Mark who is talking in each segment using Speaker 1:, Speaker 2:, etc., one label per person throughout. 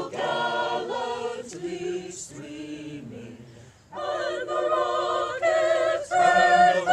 Speaker 1: gallantly streaming, and the rockets red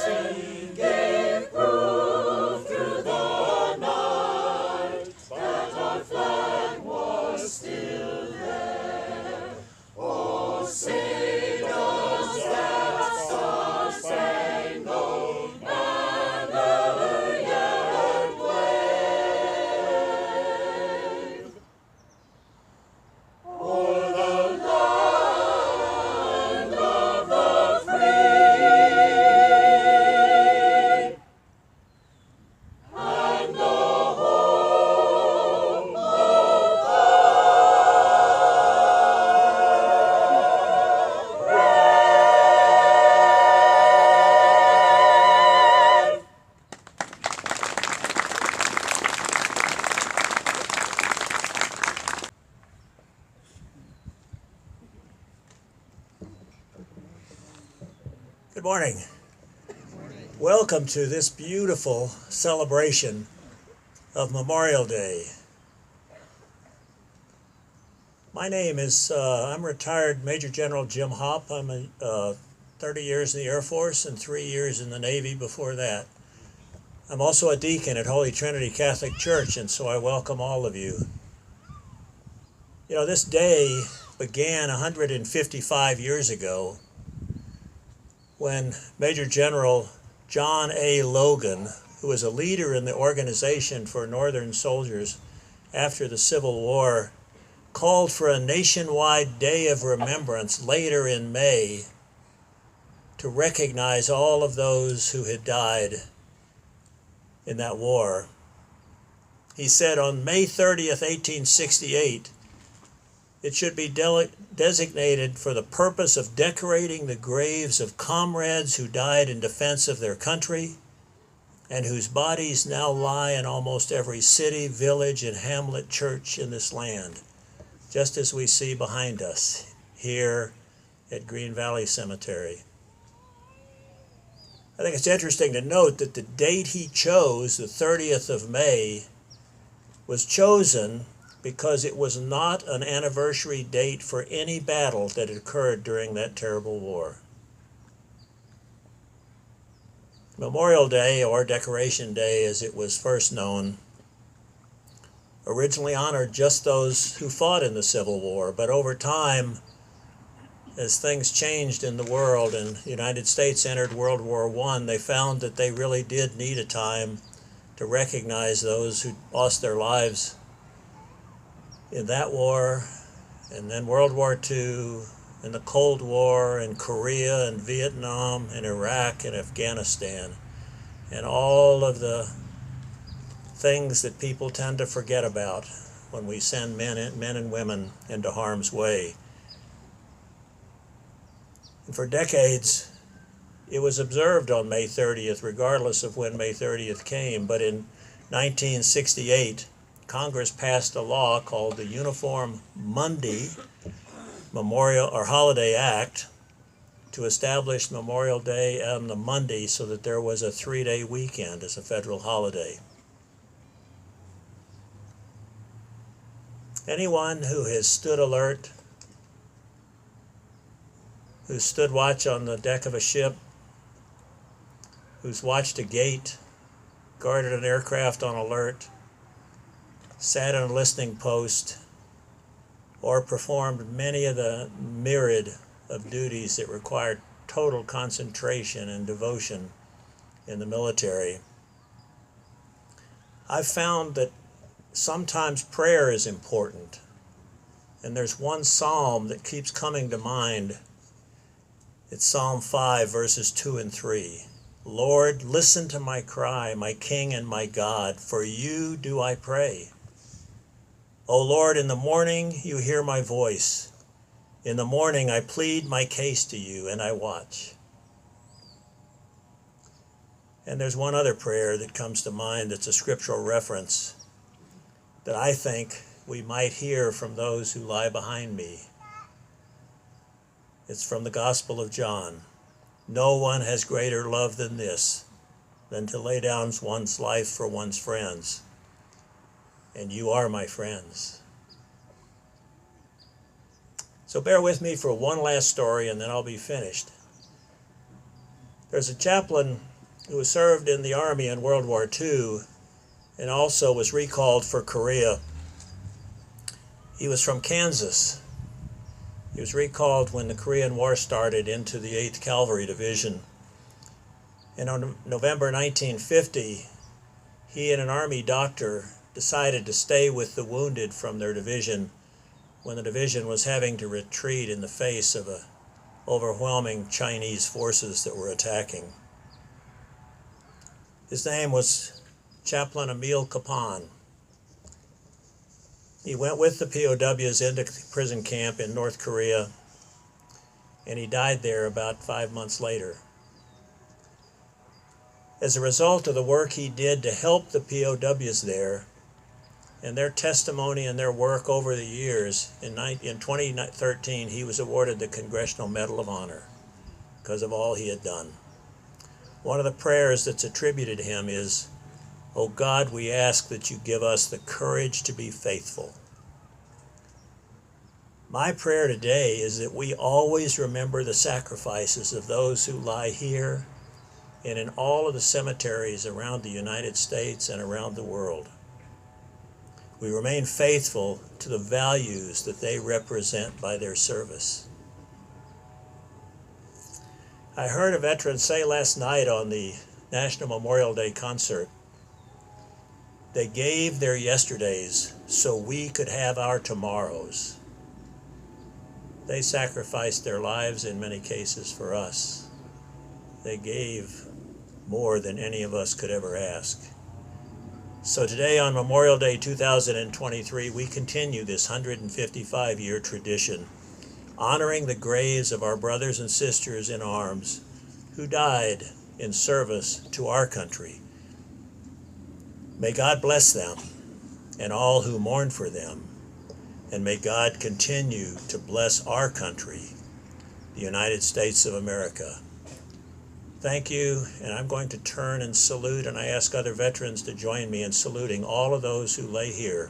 Speaker 1: bursting gave proof through the night that our flag was still there. Oh, say does that star-spangled banner yet wave o'er the land of the free and the home of the brave. Good morning. Welcome to this beautiful celebration of Memorial Day. My name is, I'm retired Major General Jim Hopp. I'm 30 years in the Air Force and 3 years in the Navy before that. I'm also a deacon at Holy Trinity Catholic Church, and so I welcome all of you. You know, this day began 155 years ago when Major General John A. Logan, who was a leader in the Organization for Northern Soldiers after the Civil War, called for a nationwide day of remembrance later in May to recognize all of those who had died in that war. He said on May 30th, 1868, it should be designated for the purpose of decorating the graves of comrades who died in defense of their country and whose bodies now lie in almost every city, village, and hamlet church in this land, just as we see behind us here at Green Valley Cemetery. I think it's interesting to note that the date he chose, the 30th of May, was chosen because it was not an anniversary date for any battle that occurred during that terrible war. Memorial Day, or Decoration Day as it was first known, originally honored just those who fought in the Civil War, but over time, as things changed in the world and the United States entered World War I, they found that they really did need a time to recognize those who lost their lives in that war, and then World War II, and the Cold War, and Korea, and Vietnam, and Iraq, and Afghanistan, and all of the things that people tend to forget about when we send men and women into harm's way. And for decades, it was observed on May 30th, regardless of when May 30th came, but in 1968, Congress passed a law called the Uniform Monday Memorial or Holiday Act to establish Memorial Day on the Monday so that there was a 3-day weekend as a federal holiday. Anyone who has stood alert, who's stood watch on the deck of a ship, who's watched a gate, guarded an aircraft on alert, sat on a listening post, or performed many of the myriad of duties that required total concentration and devotion in the military. I've found that sometimes prayer is important, and there's one psalm that keeps coming to mind. It's Psalm 5, verses 2 and 3. Lord, listen to my cry, my King and my God, for you do I pray. O Lord, in the morning you hear my voice. In the morning I plead my case to you, and I watch. And there's one other prayer that comes to mind that's a scriptural reference that I think we might hear from those who lie behind me. It's from the Gospel of John. No one has greater love than this, than to lay down one's life for one's friends. And you are my friends. So bear with me for one last story and then I'll be finished. There's a chaplain who served in the Army in World War II and also was recalled for Korea. He was from Kansas. He was recalled when the Korean War started into the 8th Cavalry Division. And on November 1950, he and an Army doctor decided to stay with the wounded from their division when the division was having to retreat in the face of overwhelming Chinese forces that were attacking. His name was Chaplain Emil Kapan. He went with the POWs into prison camp in North Korea, and he died there about 5 months later. As a result of the work he did to help the POWs there, and their testimony and their work over the years, in 2013 he was awarded the Congressional Medal of Honor because of all he had done. One of the prayers that's attributed to him is, "Oh God, we ask that you give us the courage to be faithful." My prayer today is that we always remember the sacrifices of those who lie here and in all of the cemeteries around the United States and around the world. We remain faithful to the values that they represent by their service. I heard a veteran say last night on the National Memorial Day concert, they gave their yesterdays so we could have our tomorrows. They sacrificed their lives in many cases for us. They gave more than any of us could ever ask. So today on Memorial Day 2023, we continue this 155-year tradition, honoring the graves of our brothers and sisters in arms who died in service to our country. May God bless them and all who mourn for them, and may God continue to bless our country, the United States of America. Thank you, and I'm going to turn and salute, and I ask other veterans to join me in saluting all of those who lay here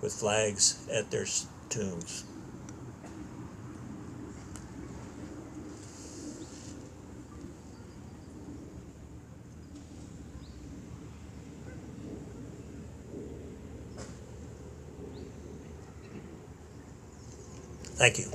Speaker 1: with flags at their tombs. Thank you.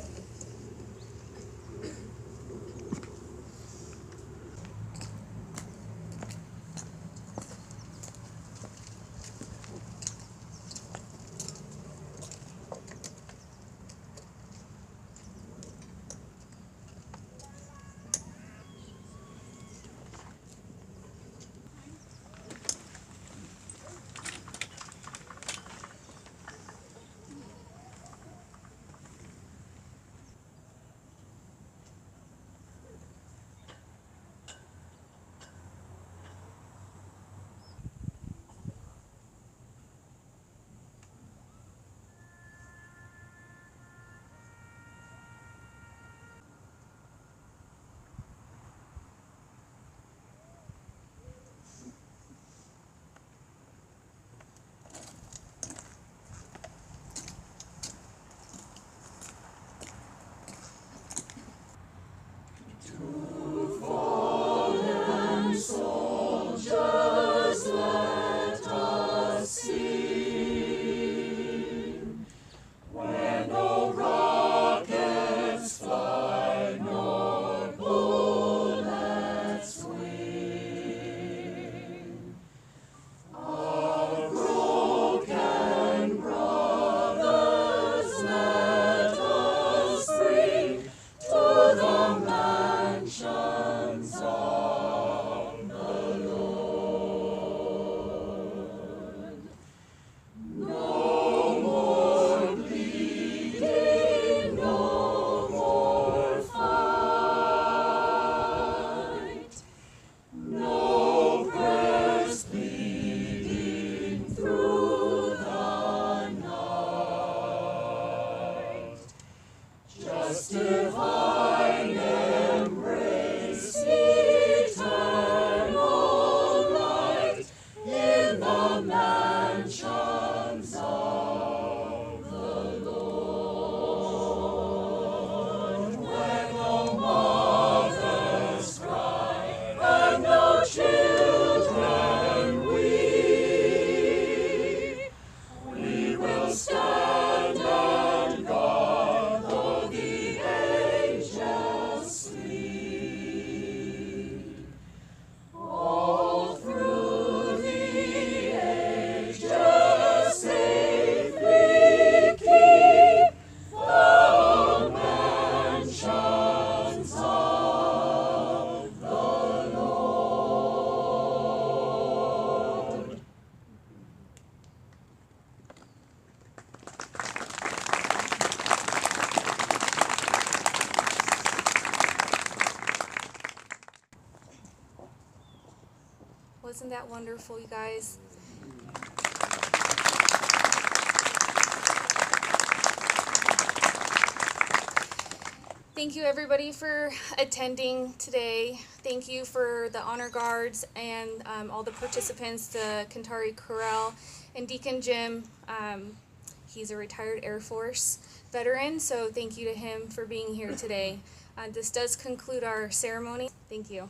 Speaker 2: Isn't that wonderful, you guys? Thank you, everybody, for attending today. Thank you for the honor guards and all the participants, the Cantari Corral, and Deacon Jim. He's a retired Air Force veteran, so thank you to him for being here today. This does conclude our ceremony. Thank you.